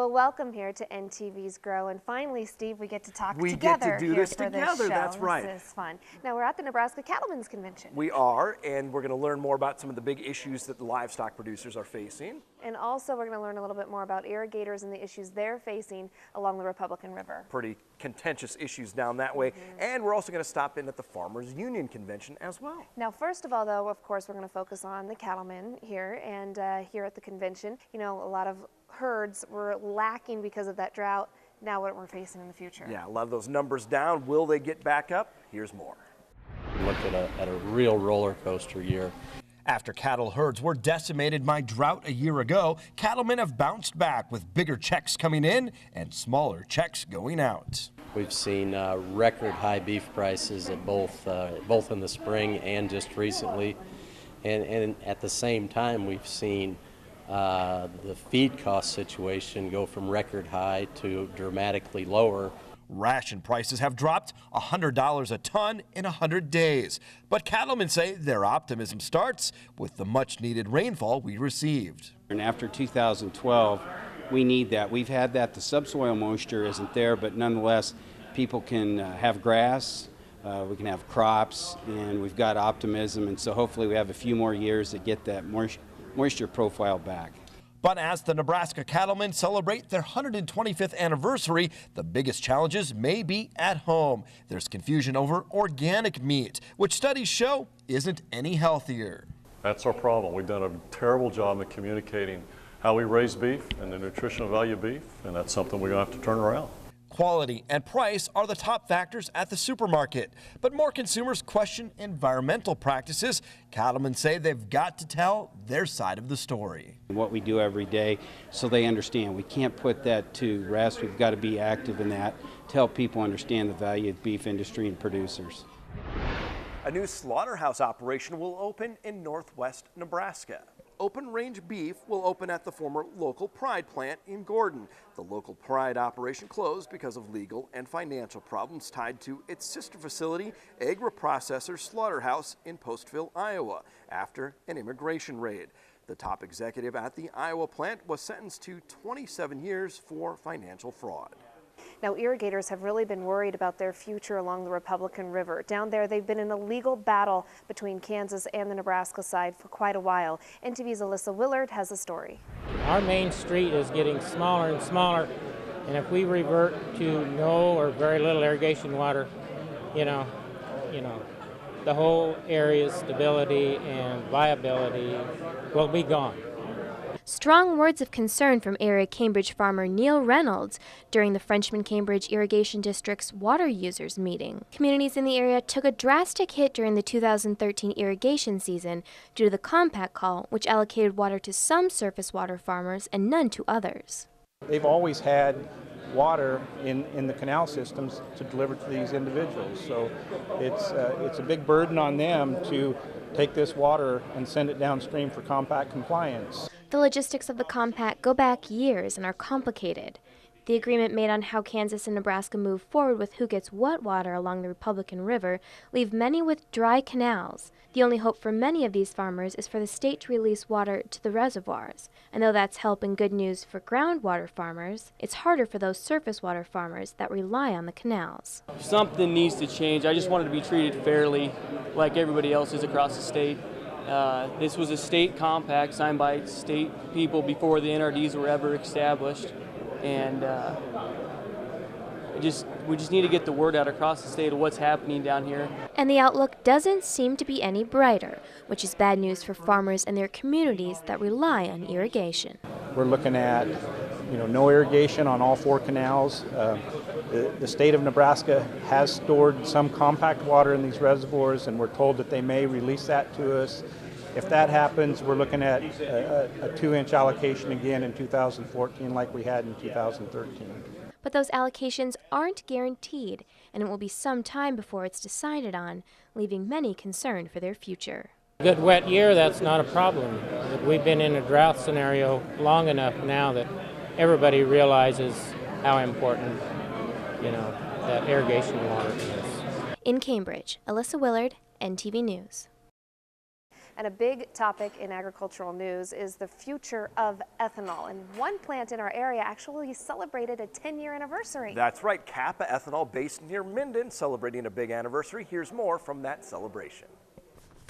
Well, welcome here to NTV's Grow, and finally, Steve, we get to talk together. We get to do this for together, this show. that's right. This is fun. Now, we're at the Nebraska Cattlemen's Convention. We are, and we're going to learn more about some of the big issues that the livestock producers are facing. And also, we're going to learn a little bit more about irrigators and the issues they're facing along the Republican River. Pretty contentious issues down that way. And we're also going to stop in at the Farmers Union Convention as well. Now, first of all, though, of course, we're going to focus on the cattlemen here, and here at the convention. You know, a lot of herds were lacking because of that drought. Now what we're facing in the future. Yeah, a lot of those numbers down. Will they get back up? Here's more. Look at a real roller coaster year. After cattle herds were decimated by drought a year ago, cattlemen have bounced back with bigger checks coming in and smaller checks going out. We've seen record high beef prices at both in the spring and just recently, and at the same time we've seen the feed cost situation go from record high to dramatically lower. Ration prices have dropped $100 a ton in 100 days. But cattlemen say their optimism starts with the much-needed rainfall we received. And after 2012, we need that. We've had that. The subsoil moisture isn't there, but nonetheless, people can have grass, we can have crops, and we've got optimism. And so hopefully we have a few more years to get that moisture profile back. But as the Nebraska Cattlemen celebrate their 125th anniversary, the biggest challenges may be at home. There's confusion over organic meat, which studies show isn't any healthier. That's our problem. We've done a terrible job of communicating how we raise beef and the nutritional value of beef, and that's something we're going to have to turn around. Quality and price are the top factors at the supermarket, but more consumers question environmental practices. Cattlemen say they've got to tell their side of the story. What we do every day so they understand. We can't put that to rest. We've got to be active in that to help people understand the value of the beef industry and producers. A new slaughterhouse operation will open in northwest Nebraska. Open range beef will open at the former Local Pride plant in Gordon. The Local Pride operation closed because of legal and financial problems tied to its sister facility, egg reprocessor Slaughterhouse in Postville, Iowa, after an immigration raid. The top executive at the Iowa plant was sentenced to 27 years for financial fraud. Now, irrigators have really been worried about their future along the Republican River. Down there, they've been in a legal battle between Kansas and the Nebraska side for quite a while. NTV's Alyssa Willard has a story. Our main street is getting smaller and smaller, and if we revert to no or very little irrigation water, you know, the whole area's stability and viability will be gone. Strong words of concern from area Cambridge farmer Neil Reynolds during the Frenchman-Cambridge Irrigation District's water users meeting. Communities in the area took a drastic hit during the 2013 irrigation season due to the compact call, which allocated water to some surface water farmers and none to others. They've always had water in the canal systems to deliver to these individuals, so it's a big burden on them to take this water and send it downstream for compact compliance. The logistics of the compact go back years and are complicated. The agreement made on how Kansas and Nebraska move forward with who gets what water along the Republican River leave many with dry canals. The only hope for many of these farmers is for the state to release water to the reservoirs. And though that's help and good news for groundwater farmers, it's harder for those surface water farmers that rely on the canals. Something needs to change. I just wanted to be treated fairly like everybody else is across the state. This was a state compact signed by state people before the NRDs were ever established. And we just need to get the word out across the state of what's happening down here. And the outlook doesn't seem to be any brighter, which is bad news for farmers and their communities that rely on irrigation. We're looking at no irrigation on all 4 canals. The state of Nebraska has stored some compact water in these reservoirs, and we're told that they may release that to us. If that happens, we're looking at a 2-inch allocation again in 2014 like we had in 2013. But those allocations aren't guaranteed, and it will be some time before it's decided on, leaving many concerned for their future. A good wet year, that's not a problem. We've been in a drought scenario long enough now that everybody realizes how important, that irrigation water is. In Cambridge, Alyssa Willard, NTV News. And a big topic in agricultural news is the future of ethanol. And one plant in our area actually celebrated a 10-year anniversary. That's right, Kappa Ethanol, based near Minden, celebrating a big anniversary. Here's more from that celebration.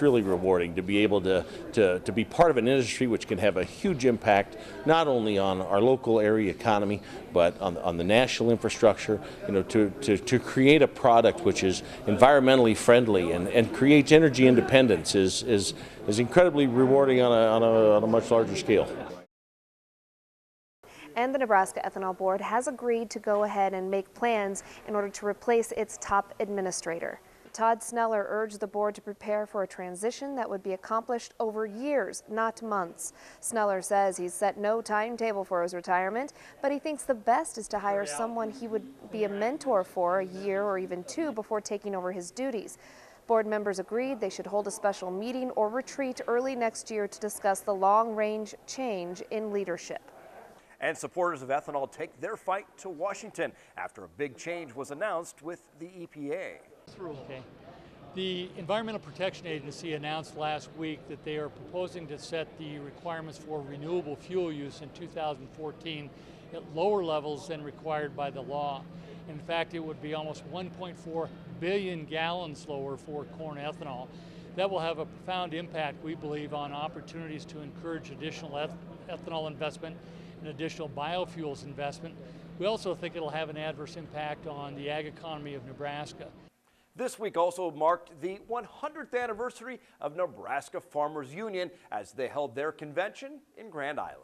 Really rewarding to be able to be part of an industry which can have a huge impact not only on our local area economy but on the national infrastructure. You know, to create a product which is environmentally friendly and creates energy independence is incredibly rewarding on a much larger scale. And the Nebraska Ethanol Board has agreed to go ahead and make plans in order to replace its top administrator. Todd Sneller urged the board to prepare for a transition that would be accomplished over years, not months. Sneller says he's set no timetable for his retirement, but he thinks the best is to hire someone he would be a mentor for a year or even two before taking over his duties. Board members agreed they should hold a special meeting or retreat early next year to discuss the long-range change in leadership. And supporters of ethanol take their fight to Washington after a big change was announced with the EPA. Okay. The Environmental Protection Agency announced last week that they are proposing to set the requirements for renewable fuel use in 2014 at lower levels than required by the law. In fact, it would be almost 1.4 billion gallons lower for corn ethanol. That will have a profound impact, we believe, on opportunities to encourage additional ethanol investment and additional biofuels investment. We also think it'll have an adverse impact on the ag economy of Nebraska. This week also marked the 100th anniversary of Nebraska Farmers Union as they held their convention in Grand Island.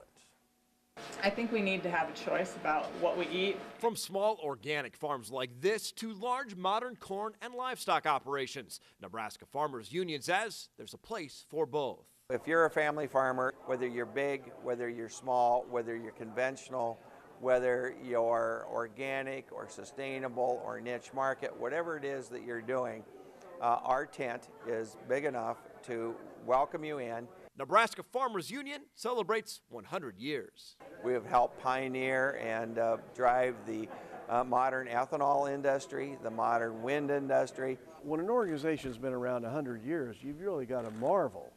I think we need to have a choice about what we eat. From small organic farms like this to large modern corn and livestock operations, Nebraska Farmers Union says there's a place for both. If you're a family farmer, whether you're big, whether you're small, whether you're conventional, whether you're organic or sustainable or niche market, whatever it is that you're doing, our tent is big enough to welcome you in. Nebraska Farmers Union celebrates 100 years. We have helped pioneer and drive the modern ethanol industry, the modern wind industry. When an organization's been around 100 years, you've really got to marvel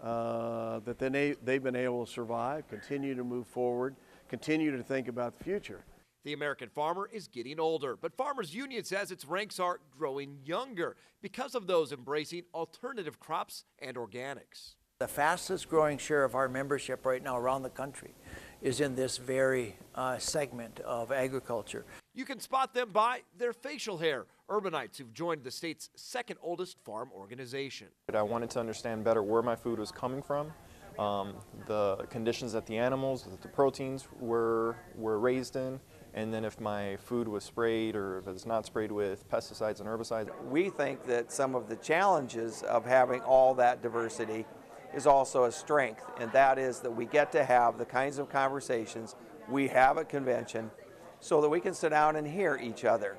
that they've been able to survive, continue to move forward, continue to think about the future. The American farmer is getting older, but Farmers Union says its ranks are growing younger because of those embracing alternative crops and organics. The fastest growing share of our membership right now around the country is in this very segment of agriculture. You can spot them by their facial hair, urbanites who've joined the state's second oldest farm organization. I wanted to understand better where my food was coming from, the conditions that the animals, that the proteins were raised in, and then if my food was sprayed or if it's not sprayed with pesticides and herbicides. We think that some of the challenges of having all that diversity is also a strength, and that is that we get to have the kinds of conversations we have at convention so that we can sit down and hear each other.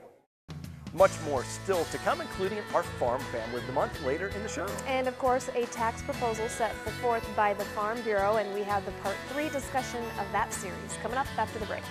Much more still to come, including our Farm Family of the Month later in the show. And of course, a tax proposal set forth by the Farm Bureau, and we have the Part 3 discussion of that series coming up after the break.